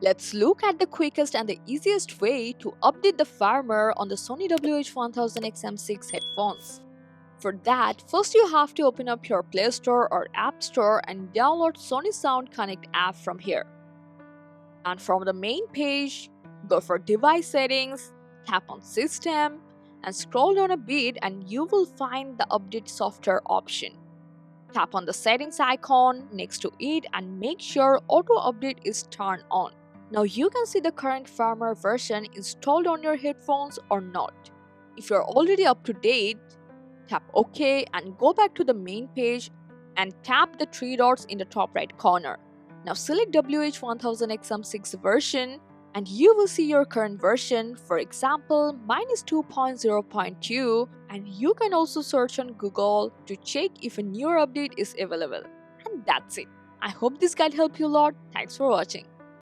Let's look at the quickest and the easiest way to update the firmware on the Sony WH-1000XM6 headphones. For that, first you have to open up your Play Store or App Store and download Sony Sound Connect app from here. And from the main page, go for Device Settings, tap on System, and scroll down a bit and you will find the Update Software option. Tap on the settings icon next to it and make sure Auto Update is turned on. Now you can see the current firmware version installed on your headphones or not. If you're already up to date, tap OK and go back to the main page and tap the three dots in the top right corner. Now select WH-1000XM6 version and you will see your current version. For example, mine is 2.0.2, and you can also search on Google to check if a newer update is available. And that's it. I hope this guide helped you a lot. Thanks for watching.